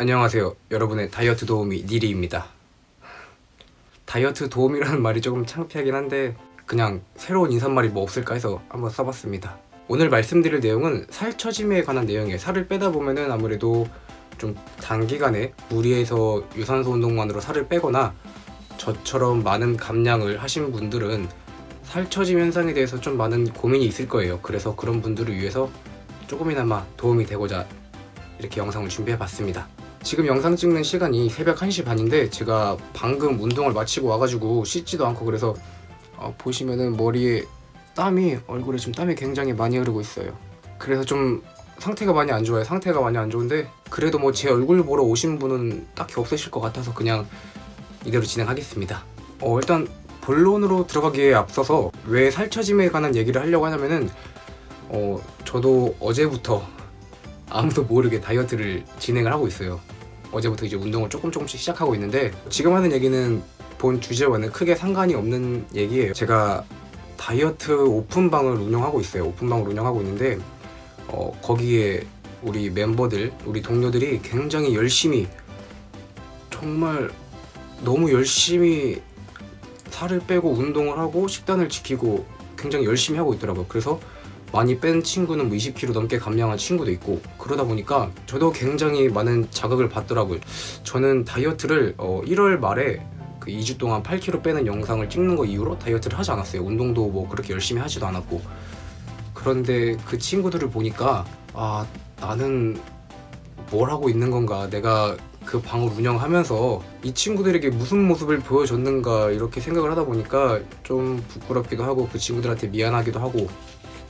안녕하세요. 여러분의 다이어트 도우미 니리입니다. 다이어트 도우미라는 말이 조금 창피하긴 한데 그냥 새로운 인사말이 뭐 없을까 해서 한번 써봤습니다. 오늘 말씀드릴 내용은 살처짐에 관한 내용이에요. 살을 빼다 보면은 아무래도 좀 단기간에 무리해서 유산소 운동만으로 살을 빼거나 저처럼 많은 감량을 하신 분들은 살처짐 현상에 대해서 좀 많은 고민이 있을 거예요. 그래서 그런 분들을 위해서 조금이나마 도움이 되고자 이렇게 영상을 준비해봤습니다. 지금 영상 찍는 시간이 새벽 1시 반인데 제가 방금 운동을 마치고 와가지고 씻지도 않고 그래서 보시면은 머리에 얼굴에 지금 땀이 굉장히 많이 흐르고 있어요. 그래서 좀 상태가 많이 안 좋아요. 상태가 많이 안 좋은데 그래도 뭐 제 얼굴 보러 오신 분은 딱히 없으실 것 같아서 그냥 이대로 진행하겠습니다. 일단 본론으로 들어가기에 앞서서 왜 살처짐에 관한 얘기를 하려고 하냐면은 저도 어제부터 아무도 모르게 다이어트를 진행을 하고 있어요. 어제부터 이제 운동을 조금씩 시작하고 있는데 지금 하는 얘기는 본 주제와는 크게 상관이 없는 얘기예요. 제가 다이어트 오픈방을 운영하고 있어요. 오픈방을 운영하고 있는데 거기에 우리 멤버들, 우리 동료들이 굉장히 열심히 정말 너무 열심히 살을 빼고 운동을 하고 식단을 지키고 굉장히 열심히 하고 있더라고요. 그래서 많이 뺀 친구는 뭐 20kg 넘게 감량한 친구도 있고 그러다 보니까 저도 굉장히 많은 자극을 받더라고요. 저는 다이어트를 1월 말에 그 2주 동안 8kg 빼는 영상을 찍는 거 이후로 다이어트를 하지 않았어요. 운동도 뭐 그렇게 열심히 하지도 않았고. 그런데 그 친구들을 보니까 나는 뭘 하고 있는 건가, 내가 그 방을 운영하면서 이 친구들에게 무슨 모습을 보여줬는가 이렇게 생각을 하다 보니까 좀 부끄럽기도 하고 그 친구들한테 미안하기도 하고,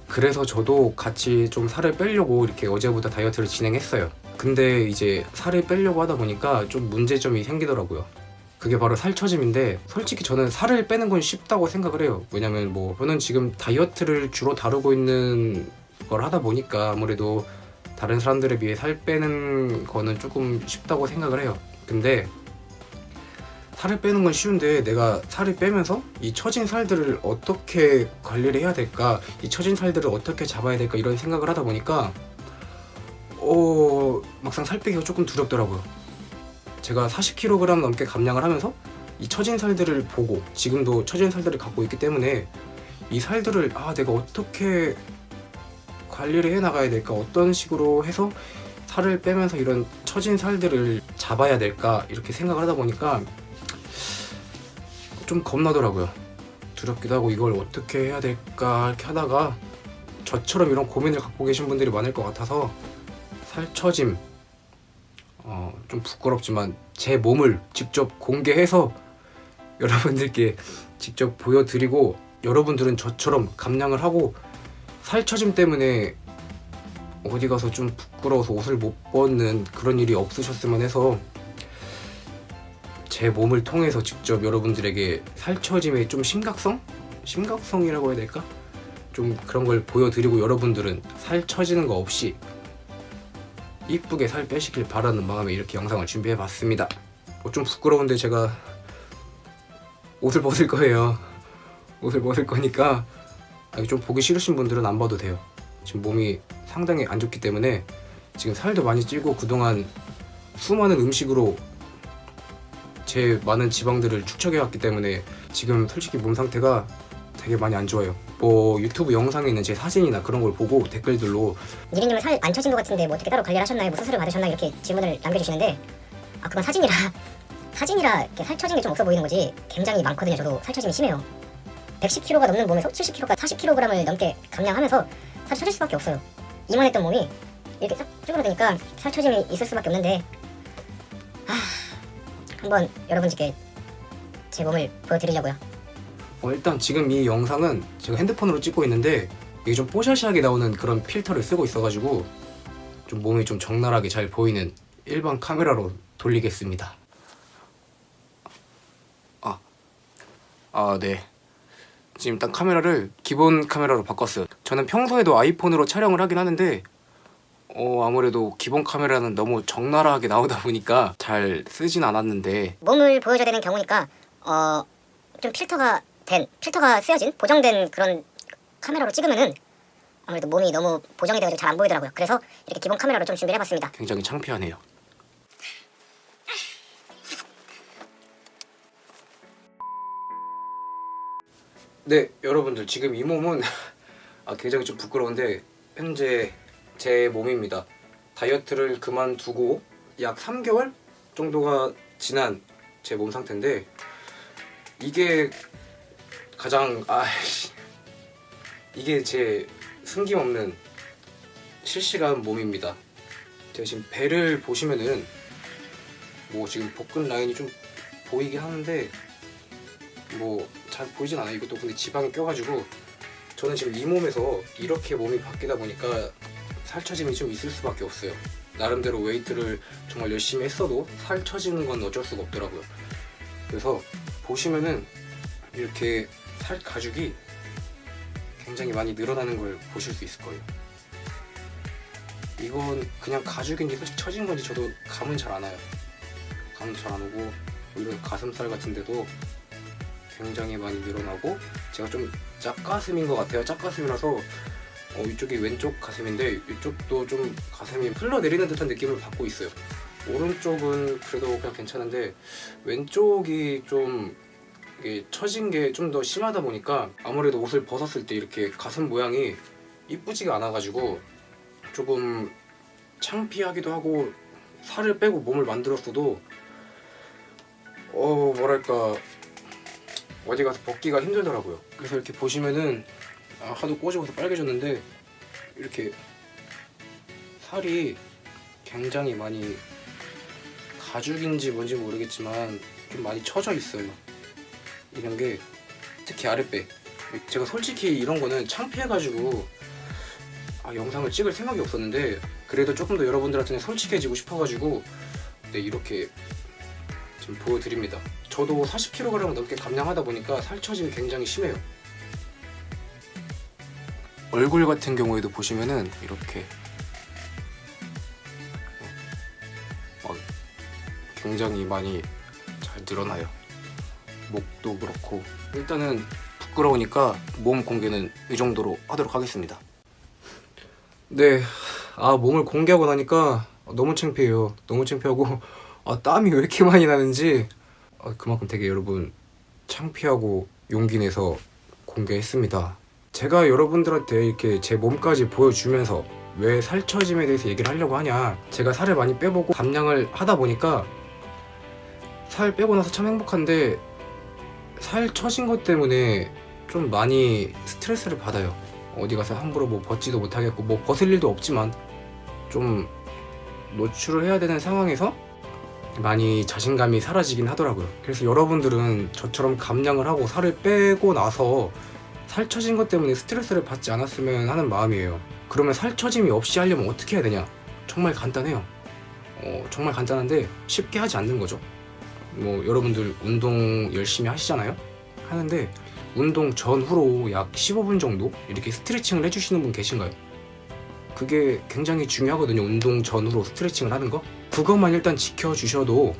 그래서 저도 같이 좀 살을 빼려고 이렇게 어제부터 다이어트를 진행했어요. 근데 이제 살을 빼려고 하다 보니까 좀 문제점이 생기더라고요. 그게 바로 살처짐인데, 솔직히 저는 살을 빼는 건 쉽다고 생각을 해요. 왜냐면 뭐 저는 지금 다이어트를 주로 다루고 있는 걸 하다 보니까 아무래도 다른 사람들에 비해 살 빼는 거는 조금 쉽다고 생각을 해요. 근데 살을 빼는 건 쉬운데 내가 살을 빼면서 이 처진 살들을 어떻게 관리를 해야 될까, 이 처진 살들을 어떻게 잡아야 될까 이런 생각을 하다 보니까 막상 살 빼기가 조금 두렵더라고요. 제가 40kg 넘게 감량을 하면서 이 처진 살들을 보고 지금도 처진 살들을 갖고 있기 때문에 이 살들을 내가 어떻게 관리를 해 나가야 될까, 어떤 식으로 해서 살을 빼면서 이런 처진 살들을 잡아야 될까 이렇게 생각을 하다 보니까 좀 겁나더라고요. 두렵기도 하고 이걸 어떻게 해야 될까 이렇게 하다가 저처럼 이런 고민을 갖고 계신 분들이 많을 것 같아서 살처짐 좀 부끄럽지만 제 몸을 직접 공개해서 여러분들께 직접 보여드리고, 여러분들은 저처럼 감량을 하고 살처짐 때문에 어디 가서 좀 부끄러워서 옷을 못 벗는 그런 일이 없으셨으면 해서 제 몸을 통해서 직접 여러분들에게 살처짐의 좀 심각성이라고 해야 될까? 좀 그런 걸 보여드리고 여러분들은 살 처지는 거 없이 이쁘게 살 빼시길 바라는 마음에 이렇게 영상을 준비해봤습니다. 좀 부끄러운데 제가 옷을 벗을 거예요. 옷을 벗을 거니까 좀 보기 싫으신 분들은 안 봐도 돼요. 지금 몸이 상당히 안 좋기 때문에 지금 살도 많이 찌고 그동안 수많은 음식으로 제 많은 지방들을 축적해왔기 때문에 지금 솔직히 몸 상태가 되게 많이 안 좋아요. 뭐 유튜브 영상에 있는 제 사진이나 그런 걸 보고 댓글들로 니리님은 살 안 처진 것 같은데 뭐 어떻게 따로 관리를 하셨나요? 뭐 수술을 받으셨나요? 이렇게 질문을 남겨주시는데 그건 사진이라 이렇게 살 처진 게 좀 없어 보이는 거지 굉장히 많거든요. 저도 살 처짐이 심해요. 110kg가 넘는 몸에서 70kg가 40kg을 넘게 감량하면서 살이 처질 수밖에 없어요. 이만했던 몸이 이렇게 싹 쭈그러드니까 살 처짐이 있을 수밖에 없는데 한번 여러분들께 제 몸을 보여드리려고요. 일단 지금 이 영상은 제가 핸드폰으로 찍고 있는데 이게 좀 뽀샤시하게 나오는 그런 필터를 쓰고 있어가지고 좀 몸이 좀 적나라하게 잘 보이는 일반 카메라로 돌리겠습니다. 네. 지금 일단 카메라를 기본 카메라로 바꿨어요. 저는 평소에도 아이폰으로 촬영을 하긴 하는데 아무래도 기본 카메라는 너무 적나라하게 나오다 보니까 잘 쓰진 않았는데, 몸을 보여줘야 되는 경우니까 좀 필터가 쓰여진 보정된 그런 카메라로 찍으면은 아무래도 몸이 너무 보정이 되어서 잘 안 보이더라고요. 그래서 이렇게 기본 카메라로 좀 준비를 해봤습니다. 굉장히 창피하네요. 네, 여러분들 지금 이 몸은 굉장히 좀 부끄러운데 현재 제 몸입니다. 다이어트를 그만두고 약 3개월 정도가 지난 제 몸 상태인데 이게 가장 이게 제 숨김없는 실시간 몸입니다. 제가 지금 배를 보시면은 뭐 지금 복근 라인이 좀 보이긴 하는데 뭐 잘 보이진 않아요. 이것도 근데 지방이 껴가지고 저는 지금 이 몸에서 이렇게 몸이 바뀌다 보니까 살처짐이 좀 있을 수밖에 없어요. 나름대로 웨이트를 정말 열심히 했어도 살 처지는 건 어쩔 수가 없더라고요. 그래서 보시면은 이렇게 살 가죽이 굉장히 많이 늘어나는 걸 보실 수 있을 거예요. 이건 그냥 가죽인지 솔직히 처진 건지 저도 감은 잘 안 와요. 감도 잘 안 오고 오히려 가슴살 같은 데도 굉장히 많이 늘어나고 제가 좀 짝가슴인 것 같아요. 짝가슴이라서 이쪽이 왼쪽 가슴인데 이쪽도 좀 가슴이 흘러내리는 듯한 느낌을 받고 있어요. 오른쪽은 그래도 그냥 괜찮은데 왼쪽이 좀 이게 처진 게 좀 더 심하다 보니까 아무래도 옷을 벗었을 때 이렇게 가슴 모양이 이쁘지가 않아가지고 조금 창피하기도 하고 살을 빼고 몸을 만들었어도 뭐랄까 어디 가서 벗기가 힘들더라고요. 그래서 이렇게 보시면은 하도 꼬집어서 빨개졌는데 이렇게 살이 굉장히 많이 가죽인지 뭔지 모르겠지만 좀 많이 처져 있어요. 이런 게 특히 아랫배. 제가 솔직히 이런 거는 창피해가지고 영상을 찍을 생각이 없었는데 그래도 조금 더 여러분들한테 솔직해지고 싶어가지고 이렇게 지금 보여드립니다. 저도 40kg 넘게 감량하다 보니까 살처짐이 굉장히 심해요. 얼굴 같은 경우에도 보시면은 이렇게 굉장히 많이 잘 늘어나요. 목도 그렇고 일단은 부끄러우니까 몸 공개는 이 정도로 하도록 하겠습니다. 네, 몸을 공개하고 나니까 너무 창피해요. 너무 창피하고 땀이 왜 이렇게 많이 나는지 그만큼 되게 여러분 창피하고 용기 내서 공개했습니다. 제가 여러분들한테 이렇게 제 몸까지 보여주면서 왜 살처짐에 대해서 얘기를 하려고 하냐, 제가 살을 많이 빼보고 감량을 하다 보니까 살 빼고 나서 참 행복한데 살 처진 것 때문에 좀 많이 스트레스를 받아요. 어디 가서 함부로 뭐 벗지도 못하겠고 뭐 벗을 일도 없지만 좀 노출을 해야 되는 상황에서 많이 자신감이 사라지긴 하더라고요. 그래서 여러분들은 저처럼 감량을 하고 살을 빼고 나서 살 처진 것 때문에 스트레스를 받지 않았으면 하는 마음이에요. 그러면 살 처짐이 없이 하려면 어떻게 해야 되냐? 정말 간단해요. 정말 간단한데 쉽게 하지 않는 거죠. 뭐 여러분들 운동 열심히 하시잖아요? 하는데 운동 전후로 약 15분 정도 이렇게 스트레칭을 해주시는 분 계신가요? 그게 굉장히 중요하거든요. 운동 전후로 스트레칭을 하는 거. 그것만 일단 지켜주셔도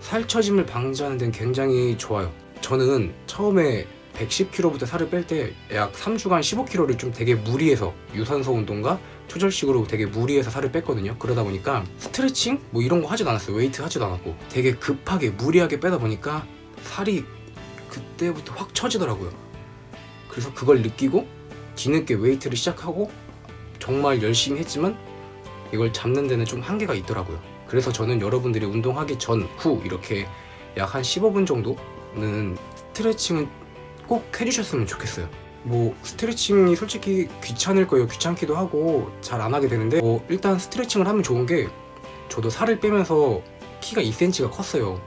살처짐을 방지하는 데는 굉장히 좋아요. 저는 처음에 110kg부터 살을 뺄 때 약 3주간 15kg를 좀 되게 무리해서 유산소 운동과 초절식으로 되게 무리해서 살을 뺐거든요. 그러다 보니까 스트레칭 뭐 이런 거 하지도 않았어요. 웨이트 하지도 않았고 되게 급하게 무리하게 빼다 보니까 살이 그때부터 확 처지더라고요. 그래서 그걸 느끼고 뒤늦게 웨이트를 시작하고 정말 열심히 했지만 이걸 잡는 데는 좀 한계가 있더라고요. 그래서 저는 여러분들이 운동하기 전, 후 이렇게 약 한 15분 정도는 스트레칭은 꼭 해주셨으면 좋겠어요. 뭐 스트레칭이 솔직히 귀찮을 거예요. 귀찮기도 하고 잘 안 하게 되는데 일단 스트레칭을 하면 좋은 게 저도 살을 빼면서 키가 2cm가 컸어요.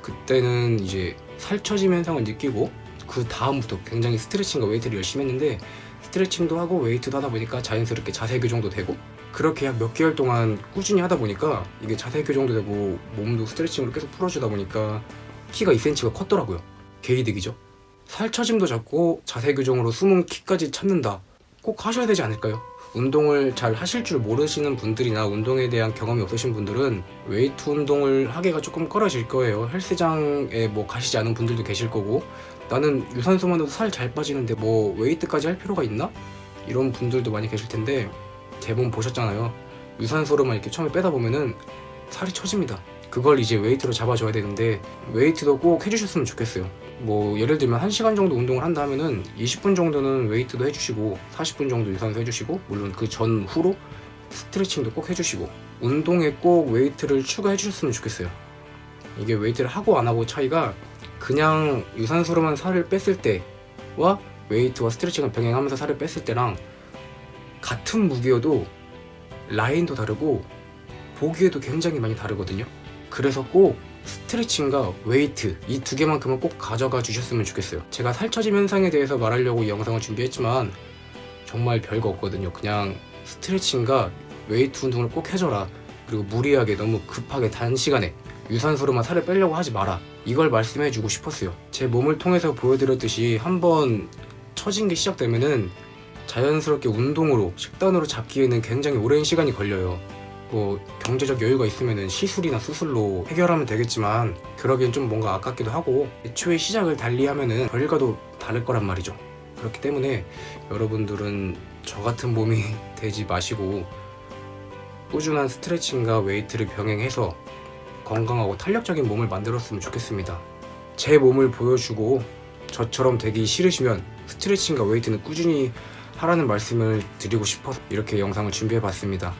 그때는 이제 살처짐 현상을 느끼고 그 다음부터 굉장히 스트레칭과 웨이트를 열심히 했는데 스트레칭도 하고 웨이트도 하다 보니까 자연스럽게 자세 교정도 되고 그렇게 약 몇 개월 동안 꾸준히 하다 보니까 이게 자세 교정도 되고 몸도 스트레칭으로 계속 풀어주다 보니까 키가 2cm가 컸더라고요. 개이득이죠. 살처짐도 잡고 자세 교정으로 숨은 키까지 찾는다. 꼭 하셔야 되지 않을까요? 운동을 잘 하실 줄 모르시는 분들이나 운동에 대한 경험이 없으신 분들은 웨이트 운동을 하기가 조금 꺼려질 거예요. 헬스장에 뭐 가시지 않은 분들도 계실 거고 나는 유산소만 해도 살 잘 빠지는데 뭐 웨이트까지 할 필요가 있나? 이런 분들도 많이 계실 텐데 제 몸 보셨잖아요. 유산소로만 이렇게 처음에 빼다 보면은 살이 처집니다. 그걸 이제 웨이트로 잡아줘야 되는데 웨이트도 꼭 해주셨으면 좋겠어요. 뭐 예를 들면 1시간 정도 운동을 한다 하면은 20분 정도는 웨이트도 해주시고 40분 정도 유산소 해주시고, 물론 그 전후로 스트레칭도 꼭 해주시고, 운동에 꼭 웨이트를 추가해 주셨으면 좋겠어요. 이게 웨이트를 하고 안 하고 차이가 그냥 유산소로만 살을 뺐을 때와 웨이트와 스트레칭을 병행하면서 살을 뺐을 때랑 같은 무게여도 라인도 다르고 보기에도 굉장히 많이 다르거든요. 그래서 꼭 스트레칭과 웨이트 이 두 개만큼은 꼭 가져가 주셨으면 좋겠어요. 제가 살처짐 현상에 대해서 말하려고 이 영상을 준비했지만 정말 별거 없거든요. 그냥 스트레칭과 웨이트 운동을 꼭 해줘라, 그리고 무리하게 너무 급하게 단시간에 유산소로만 살을 빼려고 하지 마라, 이걸 말씀해주고 싶었어요. 제 몸을 통해서 보여드렸듯이 한번 처진 게 시작되면은 자연스럽게 운동으로, 식단으로 잡기에는 굉장히 오랜 시간이 걸려요. 뭐 경제적 여유가 있으면은 시술이나 수술로 해결하면 되겠지만 그러기엔 좀 뭔가 아깝기도 하고, 애초에 시작을 달리하면은 결과도 다를 거란 말이죠. 그렇기 때문에 여러분들은 저 같은 몸이 되지 마시고 꾸준한 스트레칭과 웨이트를 병행해서 건강하고 탄력적인 몸을 만들었으면 좋겠습니다. 제 몸을 보여주고 저처럼 되기 싫으시면 스트레칭과 웨이트는 꾸준히 하라는 말씀을 드리고 싶어서 이렇게 영상을 준비해 봤습니다.